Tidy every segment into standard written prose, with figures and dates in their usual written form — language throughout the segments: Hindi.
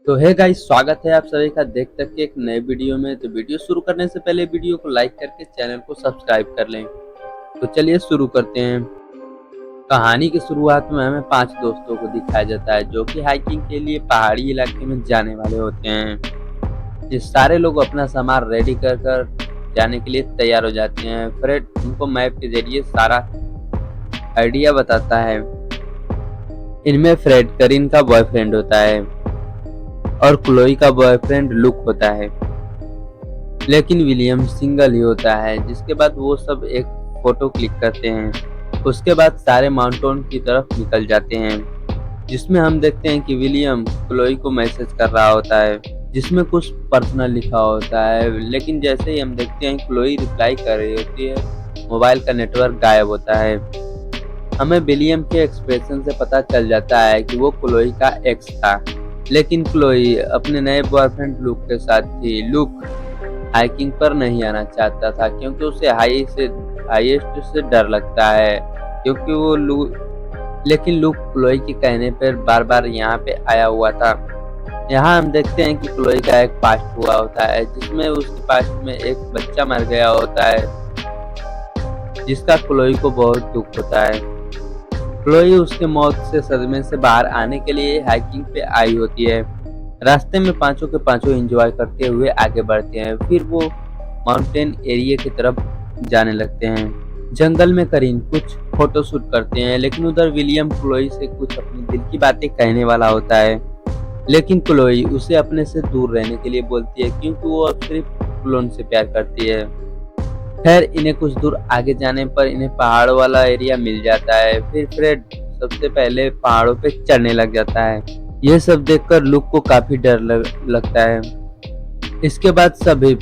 तो है गाइस, स्वागत है आप सभी का देख तक के एक नए वीडियो में। तो वीडियो शुरू करने से पहले वीडियो को लाइक करके चैनल को सब्सक्राइब कर लें। तो चलिए शुरू करते हैं। कहानी की शुरुआत में हमें 5 दोस्तों को दिखाया जाता है जो कि हाइकिंग के लिए पहाड़ी इलाके में जाने वाले होते हैं। ये सारे लोग अपना सामान रेडी कर कर जाने के लिए तैयार हो जाते हैं। फ्रेड उनको मैप के जरिए सारा आइडिया बताता है। इनमें फ्रेड करीन का बॉयफ्रेंड होता है और क्लोई का बॉयफ्रेंड लुक होता है, लेकिन विलियम सिंगल ही होता है। जिसके बाद वो सब एक फोटो क्लिक करते हैं। उसके बाद सारे माउंटेन की तरफ निकल जाते हैं, जिसमें हम देखते हैं कि विलियम क्लोई को मैसेज कर रहा होता है जिसमें कुछ पर्सनल लिखा होता है। लेकिन जैसे ही हम देखते हैं क्लोई रिप्लाई कर रही होती है, मोबाइल का नेटवर्क गायब होता है। हमें विलियम के एक्सप्रेशन से पता चल जाता है कि वो क्लोई का एक्स था, लेकिन क्लोई अपने नए बॉयफ्रेंड लुक के साथ थी। लुक हाइकिंग पर नहीं आना चाहता था क्योंकि उसे हाईएस्ट से डर लगता है, क्योंकि वो लेकिन लुक क्लोई के कहने पर बार बार यहाँ पे आया हुआ था। यहाँ हम देखते हैं कि क्लोई का एक पास्ट हुआ होता है, जिसमें उसके पास्ट में एक बच्चा मर गया होता है, जिसका क्लोई को बहुत दुख होता है। क्लोई उसके मौत से सदमे से बाहर आने के लिए हाइकिंग पे आई होती है। रास्ते में पांचों के पांचों एंजॉय करते हुए आगे बढ़ते हैं। फिर वो माउंटेन एरिया की तरफ जाने लगते हैं। जंगल में करीन कुछ फोटो शूट करते हैं, लेकिन उधर विलियम क्लोई से कुछ अपनी दिल की बातें कहने वाला होता है, लेकिन क्लोई उसे अपने से दूर रहने के लिए बोलती है क्योंकि वो अब सिर्फ क्लोन से प्यार करती है। खैर, इन्हें कुछ दूर आगे जाने पर इन्हें पहाड़ों वाला एरिया मिल जाता है। फिर फ्रेड सबसे पहले पहाड़ों पे चढ़ने लग जाता है। यह सब देखकर लुक को काफी डर लगता है। इसके बाद सभी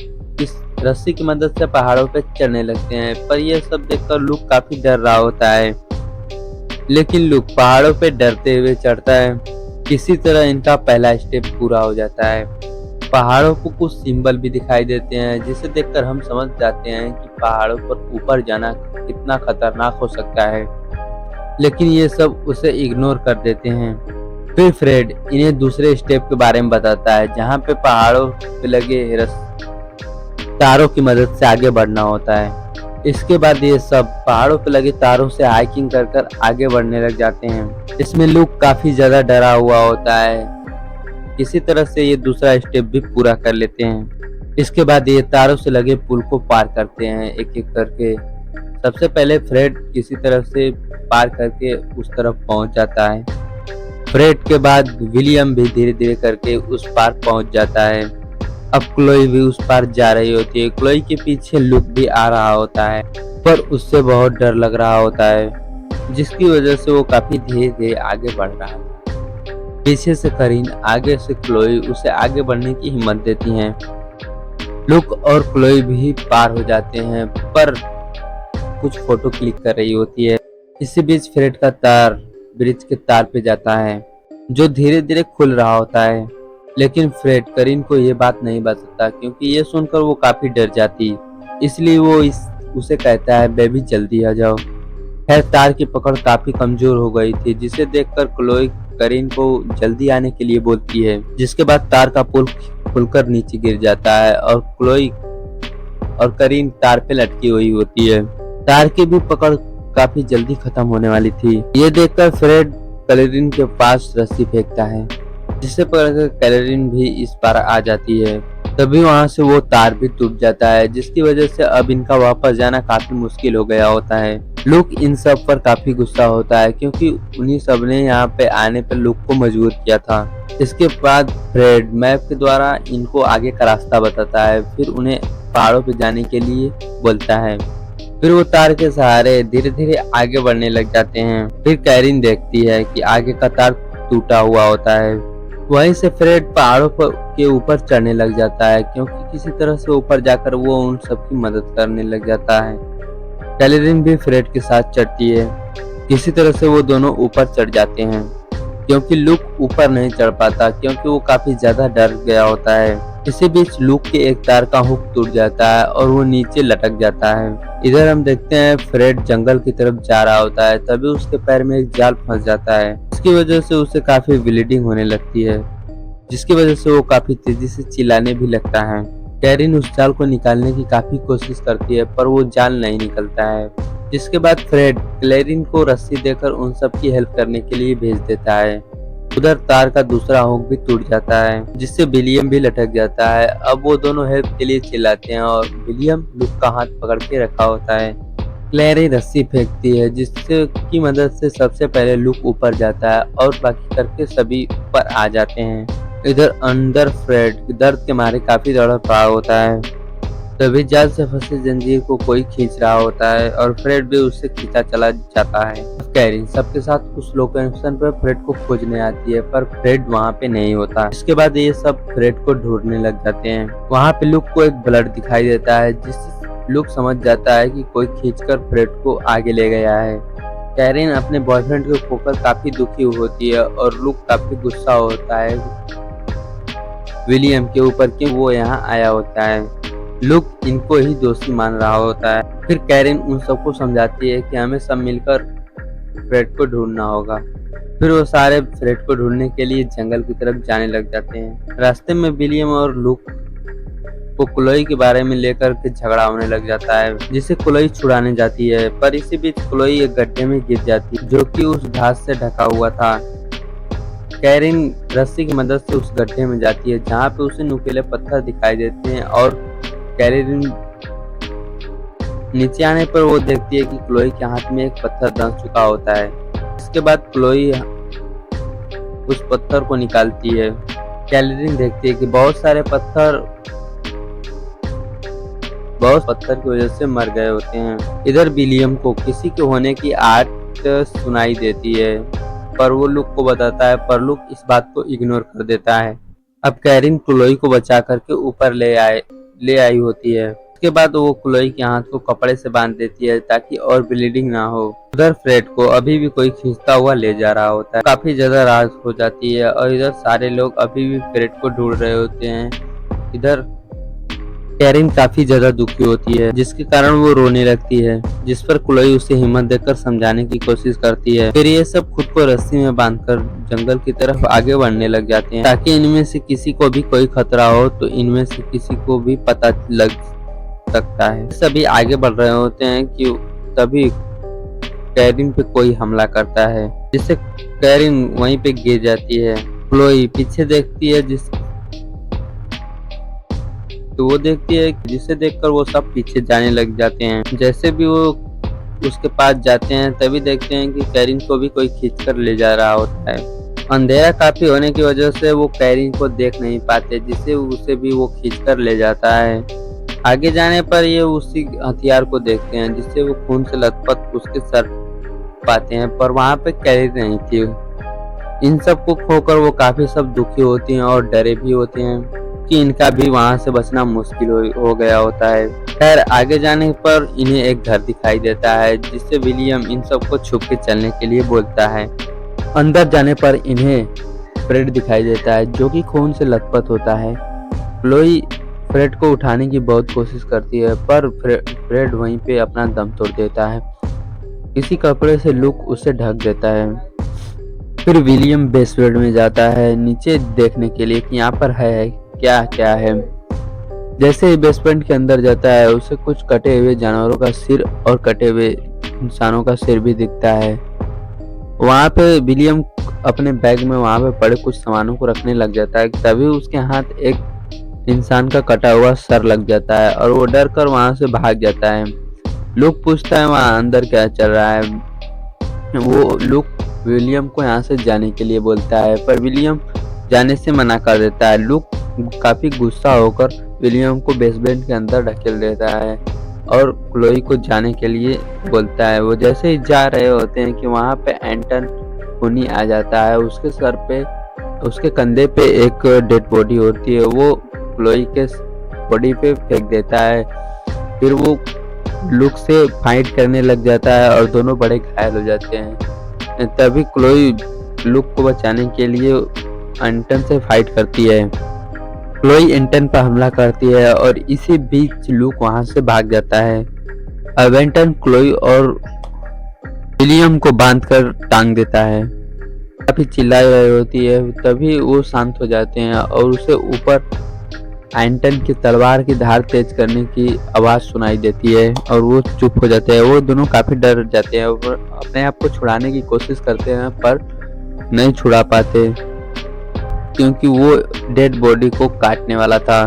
इस रस्सी की मदद से पहाड़ों पे चढ़ने लगते हैं, पर यह सब देखकर लुक काफी डर रहा होता है। लेकिन लुक पहाड़ों पे डरते हुए चढ़ता है। किसी तरह इनका पहला स्टेप पूरा हो जाता है। पहाड़ों को कुछ सिंबल भी दिखाई देते हैं, जिसे देखकर हम समझ जाते हैं कि पहाड़ों पर ऊपर जाना कितना खतरनाक हो सकता है, लेकिन ये सब उसे इग्नोर कर देते हैं। फिर फ्रेड इन्हें दूसरे स्टेप के बारे में बताता है, जहाँ पे पहाड़ों पे लगे तारों की मदद से आगे बढ़ना होता है। इसके बाद ये सब पहाड़ों पे लगे तारों से हाइकिंग कर कर आगे बढ़ने लग जाते हैं। इसमें लुक काफी ज्यादा डरा हुआ होता है। किसी तरह से ये दूसरा स्टेप भी पूरा कर लेते हैं। इसके बाद ये तारों से लगे पुल को पार करते हैं एक एक करके। सबसे पहले फ्रेड किसी तरह से पार करके उस तरफ पहुंच जाता है। फ्रेड के बाद विलियम भी धीरे धीरे करके उस पार पहुंच जाता है। अब क्लोई भी उस पार जा रही होती है। क्लोई के पीछे लुक भी आ रहा होता है, पर उससे बहुत डर लग रहा होता है, जिसकी वजह से वो काफी धीरे धीरे आगे बढ़ रहा है। पीछे से करीन, आगे से क्लोई उसे आगे बढ़ने की हिम्मत देती हैं। लुक और क्लोई भी पार हो जाते हैं, पर कुछ फोटो क्लिक कर रही होती है। इसी बीच फ्रेड का तार ब्रिज के तार पे जाता है, जो धीरे धीरे खुल रहा होता है। लेकिन फ्रेड करीन को ये बात नहीं बताता, क्योंकि ये सुनकर वो काफी डर जाती। इसलिए वो उसे कहता है, बेबी जल्दी आ जाओ। खैर, तार की पकड़ काफी कमजोर हो गई थी, जिसे देखकर क्लोई करीन को जल्दी आने के लिए बोलती है। जिसके बाद तार का पुल खुलकर नीचे गिर जाता है और क्लोई और करीन तार पे लटकी हुई होती है। तार की भी पकड़ काफी जल्दी खत्म होने वाली थी। ये देखकर फ्रेड करीन के पास रस्सी फेंकता है, जिसे पकड़कर करीन भी इस पार आ जाती है। तभी वहां से वो तार भी टूट जाता है, जिसकी वजह से अब इनका वापस जाना काफी मुश्किल हो गया होता है। लुक इन सब पर काफी गुस्सा होता है, क्योंकि उन्हीं सब ने यहाँ पे आने पर लुक को मजबूर किया था। इसके बाद फ्रेड मैप के द्वारा इनको आगे का रास्ता बताता है, फिर उन्हें पहाड़ों पे जाने के लिए बोलता है। फिर वो तार के सहारे धीरे धीरे आगे बढ़ने लग जाते हैं। फिर कैरिन देखती है कि आगे का तार टूटा हुआ होता है। वहीं से फ्रेड पहाड़ों के ऊपर चढ़ने लग जाता है, क्योंकि किसी तरह से ऊपर जाकर वो उन सबकी मदद करने लग जाता है। कैरेन भी फ्रेड के साथ चढ़ती है। किसी तरह से वो दोनों ऊपर चढ़ जाते हैं, क्योंकि लुक ऊपर नहीं चढ़ पाता, क्योंकि वो काफी ज्यादा डर गया होता है। इसी बीच लुक के एक तार का हुक टूट जाता है और वो नीचे लटक जाता है। इधर हम देखते हैं फ्रेड जंगल की तरफ जा रहा होता है, तभी उसके पैर में एक जाल फंस जाता है। इसकी वजह से उसे काफी ब्लीडिंग होने लगती है। जिसकी वजह से वो काफी तेजी से चिल्लाने भी लगता है। कैरिन उस जाल को निकालने की काफी कोशिश करती है पर वो जाल नहीं निकलता है, जिसके बाद फ्रेड क्लैरिन को रस्सी देकर उन सब की हेल्प करने के लिए भेज देता है। उधर तार का दूसरा हुक भी टूट जाता है, जिससे विलियम भी लटक जाता है। अब वो दोनों हेल्प के लिए चिल्लाते हैं और विलियम लुक का हाथ पकड़ के रखा होता है। क्लैरिन रस्सी फेंकती है, जिससे की मदद से सबसे पहले लुक ऊपर जाता है और बाकी करके सभी ऊपर आ जाते हैं। इधर अंदर फ्रेड दर्द के मारे काफी तड़प रहा होता है। तभी जाल से फंसे जंजीर को कोई खींच रहा होता है और फ्रेड भी उससे खींचा चला जाता है। कैरिन सबके साथ उस लोकेशन पर फ्रेड को खोजने आती है पर फ्रेड वहाँ पे नहीं होता। इसके बाद ये सब फ्रेड को ढूंढने लग जाते हैं। वहाँ पे लुक को एक ब्लड दिखाई देता है, जिससे लुक समझ जाता है कि कोई खींचकर फ्रेड को आगे ले गया है। कैरिन अपने बॉयफ्रेंड को खोकर काफी दुखी होती है और लुक काफी गुस्सा होता है विलियम के ऊपर कि वो यहाँ आया होता है। लुक इनको ही दोषी मान रहा होता है। फिर कैरिन उन सबको समझाती है कि हमें सब मिलकर फ्रेड को ढूंढना होगा। फिर वो सारे फ्रेड को ढूंढने के लिए जंगल की तरफ जाने लग जाते हैं। रास्ते में विलियम और लुक को क्लोई के बारे में लेकर के झगड़ा होने लग जाता है, जिसे क्लोई छुड़ाने जाती है। पर इसी बीच क्लोई एक गड्ढे में गिर जाती है जो कि उस घास से ढका हुआ था। कैरिन रस्सी की मदद से उस गड्ढे में जाती है जहाँ पे उसे नुकीले पत्थर दिखाई देते हैं और कैरिन नीचे आने पर वो देखती है कि क्लोई के हाथ में एक पत्थर दंस चुका होता है। इसके बाद क्लोई उस पत्थर को निकालती है। कैरिन देखती है कि बहुत पत्थर की वजह से मर गए होते हैं। इधर विलियम को किसी के होने की आहट सुनाई देती है पर वो लुक को बताता है, पर लुक इस बात को इग्नोर कर देता है। अब कैरिन क्लोई को बचा करके ऊपर ले आई होती है। उसके बाद वो क्लोई के हाथ को कपड़े से बांध देती है ताकि और ब्लीडिंग ना हो। उधर फ्रेड को अभी भी कोई खींचता हुआ ले जा रहा होता है। काफी ज्यादा रात हो जाती है और इधर सारे लोग अभी भी फ्रेड को ढूंढ रहे होते हैं। इधर कैरिन काफी ज्यादा दुखी होती है, जिसके कारण वो रोने लगती है, जिस पर क्लोई उसे हिम्मत देकर समझाने की कोशिश करती है। फिर ये सब खुद को रस्सी में बांधकर जंगल की तरफ आगे बढ़ने लग जाते हैं ताकि इनमें से किसी को भी कोई खतरा हो तो इनमें से किसी को भी पता लग सकता है। सभी आगे बढ़ रहे होते हैं कि तभी कैरिन पे कोई हमला करता है, जिससे कैरिन वहीं पे गिर जाती है। क्लोई पीछे देखती है वो देखती है, जिसे देखकर वो सब पीछे जाने लग जाते हैं। जैसे भी वो उसके पास जाते हैं तभी देखते हैं कि कैरिन को भी कोई खींचकर ले जा रहा होता है। अंधेरा काफी होने की वजह से वो कैरिन को देख नहीं पाते, जिससे उसे भी वो खींचकर ले जाता है। आगे जाने पर ये उसी हथियार को देखते हैं, जिससे वो खून से लथपथ उसके सर पाते हैं, पर वहाँ पे कैरिन नहीं थी। इन सब को खोकर वो काफी सब दुखी होती हैं और डरे भी होते हैं कि इनका भी वहां से बचना मुश्किल हो गया होता है। खैर आगे जाने पर इन्हें एक घर दिखाई देता है, जिससे विलियम इन सबको छुप के चलने के लिए बोलता है। अंदर जाने पर इन्हें फ्रेड दिखाई देता है, जो कि खून से लथपथ होता है। क्लोई फ्रेड को उठाने की बहुत कोशिश करती है पर फ्रेड वहीं पे अपना दम तोड़ देता है। किसी कपड़े से लुक उसे ढक देता है। फिर विलियम बेसमेंट में जाता है नीचे देखने के लिए कि यहाँ पर है क्या है। जैसे ही बेसमेंट के अंदर जाता है उसे कुछ कटे हुए जानवरों का सिर और कटे हुए इंसानों का सिर भी दिखता है। वहाँ पे विलियम अपने बैग में वहाँ पे पड़े कुछ सामानों को रखने लग जाता है, तभी उसके हाथ एक इंसान का कटा हुआ सर लग जाता है और वो डर कर वहाँ से भाग जाता है। लुक पूछता है वहाँ अंदर क्या चल रहा है। वो लुक विलियम को यहाँ से जाने के लिए बोलता है पर विलियम जाने से मना कर देता है। लुक काफी गुस्सा होकर विलियम को बेसमेंट के अंदर ढकेल देता है और क्लोई को जाने के लिए बोलता है। वो जैसे ही जा रहे होते हैं कि वहाँ पे एंटन खूनी आ जाता है। उसके सर पे उसके कंधे पे एक डेड बॉडी होती है, वो क्लोई के बॉडी पे फेंक देता है। फिर वो लुक से फाइट करने लग जाता है और दोनों बड़े घायल हो जाते हैं। तभी क्लोई लुक को बचाने के लिए एंटन से फाइट करती है। क्लोई एंटन पर हमला करती है और इसी बीच लुक वहां से भाग जाता है। अब एंटन क्लोई और विलियम को बांधकर टांग देता है। काफी चिल्ला रही होती है, तभी वो शांत हो जाते हैं और उसे ऊपर एंटन की तलवार की धार तेज करने की आवाज सुनाई देती है और वो चुप हो जाते हैं। वो दोनों काफी डर जाते हैं और अपने आप को छुड़ाने की कोशिश करते हैं पर नहीं छुड़ा पाते, क्योंकि वो डेड बॉडी को काटने वाला था।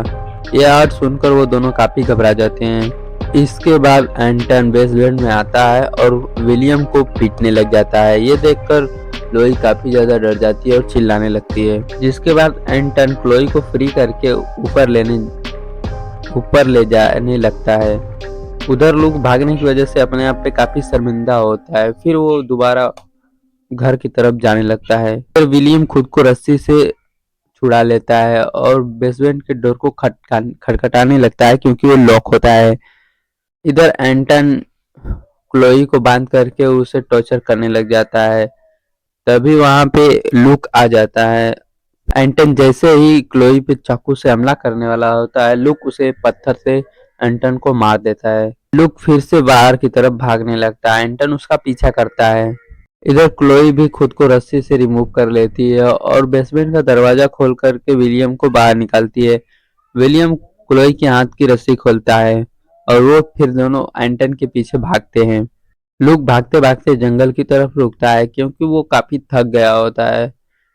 यह आर्ट सुनकर वो दोनों काफी घबरा जाते हैं। इसके बाद एंटन बेसमेंट में आता है और विलियम को पीटने लग जाता है। ये देखकर क्लोई काफी ज्यादा डर जाती है और चिल्लाने लगती है। जिसके बाद एंटन क्लोई को फ्री करके ऊपर ले जाने लगता है। उधर लूक भागने की वजह से अपने आप पे काफी शर्मिंदा होता है। फिर वो दोबारा घर की तरफ जाने लगता है। फिर विलियम खुद को रस्सी से छुड़ा लेता है और बेसमेंट के डोर को खटखटाने लगता है, क्योंकि वो लॉक होता है। इधर एंटन क्लोई को बांध करके उसे टॉर्चर करने लग जाता है। तभी वहां पे लूक आ जाता है। एंटन जैसे ही क्लोई पे चाकू से हमला करने वाला होता है, लूक उसे पत्थर से एंटन को मार देता है। लूक फिर से बाहर की तरफ भागने लगता है। एंटन उसका पीछा करता है। इधर क्लोई भी खुद को रस्सी से रिमूव कर लेती है और बेसमेंट का दरवाजा खोल करके विलियम को बाहर निकालती है। विलियम क्लोई के हाथ की रस्सी खोलता है और वो फिर दोनों एंटन के पीछे भागते हैं। लूक भागते भागते जंगल की तरफ रुकता है, क्योंकि वो काफी थक गया होता है।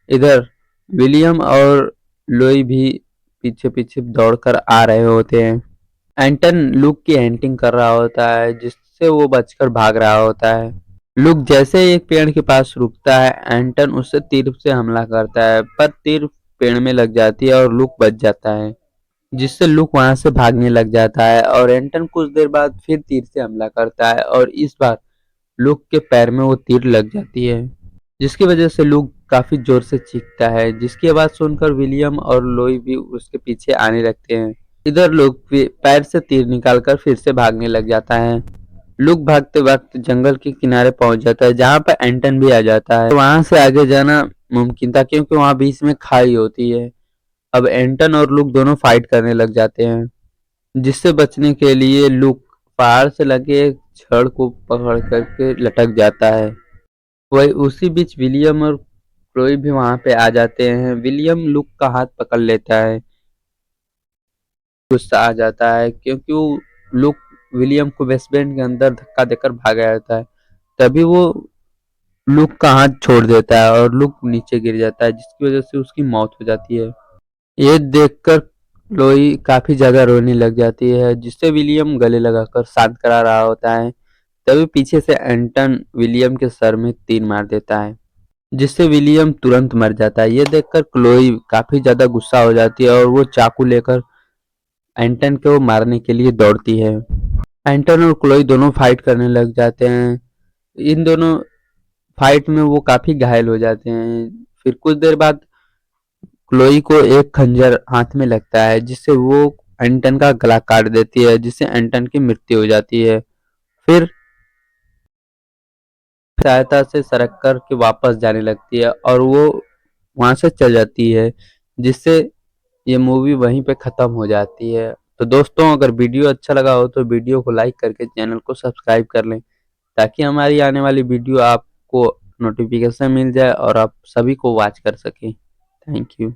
इधर विलियम और लोई भी पीछे पीछे दौड़कर आ रहे होते हैं। एंटन लूक की हंटिंग कर रहा होता है, जिससे वो बचकर भाग रहा होता है। लूक जैसे ही एक पेड़ के पास रुकता है, एंटन उससे तीर से हमला करता है, पर तीर पेड़ में लग जाती है और लूक बच जाता है, जिससे लूक वहां से भागने लग जाता है। और एंटन कुछ देर बाद फिर तीर से हमला करता है और इस बार लूक के पैर में वो तीर लग जाती है, जिसकी वजह से लूक काफी जोर से चीखता है। जिसकी आवाज सुनकर विलियम और लोई भी उसके पीछे आने लगते हैं। इधर लूक पैर से तीर निकालकर फिर से भागने लग जाता है। लूक भागते वक्त जंगल के किनारे पहुंच जाता है, जहां पर एंटन भी आ जाता है। वहां से आगे जाना मुमकिन था, क्योंकि वहां बीच में खाई होती है। अब एंटन और लूक दोनों फाइट करने लग जाते हैं, जिससे बचने के लिए लूक पहाड़ से लगे एक छड़ को पकड़ करके लटक जाता है। वही उसी बीच विलियम और क्लोई भी वहां पे आ जाते हैं। विलियम लूक का हाथ पकड़ लेता है। गुस्सा आ जाता है, क्योंकि वो लूक विलियम को बेसमेंट के अंदर धक्का देकर भागा जाता है। तभी वो लूक का हाथ छोड़ देता है और लूक नीचे गिर जाता है, जिसकी वजह से उसकी मौत हो जाती है। ये देखकर क्लोई काफी ज्यादा रोने लग जाती है, जिससे विलियम गले लगाकर शांत करा रहा होता है। तभी पीछे से एंटन विलियम के सर में तीर मार देता है, जिससे विलियम तुरंत मर जाता है। ये देखकर क्लोई काफी ज्यादा गुस्सा हो जाती है और वो चाकू लेकर एंटन को मारने के लिए दौड़ती है। एंटन और क्लोई दोनों फाइट करने लग जाते हैं। इन दोनों फाइट में वो काफी घायल हो जाते हैं। फिर कुछ देर बाद क्लोई को एक खंजर हाथ में लगता है, जिससे वो एंटन का गला काट देती है, जिससे एंटन की मृत्यु हो जाती है। फिर सहायता से सरक कर के वापस जाने लगती है और वो वहां से चल जाती है, जिससे ये मूवी वहीं पे खत्म हो जाती है। तो दोस्तों, अगर वीडियो अच्छा लगा हो तो वीडियो को लाइक करके चैनल को सब्सक्राइब कर लें, ताकि हमारी आने वाली वीडियो आपको नोटिफिकेशन मिल जाए और आप सभी को वॉच कर सकें। Thank you.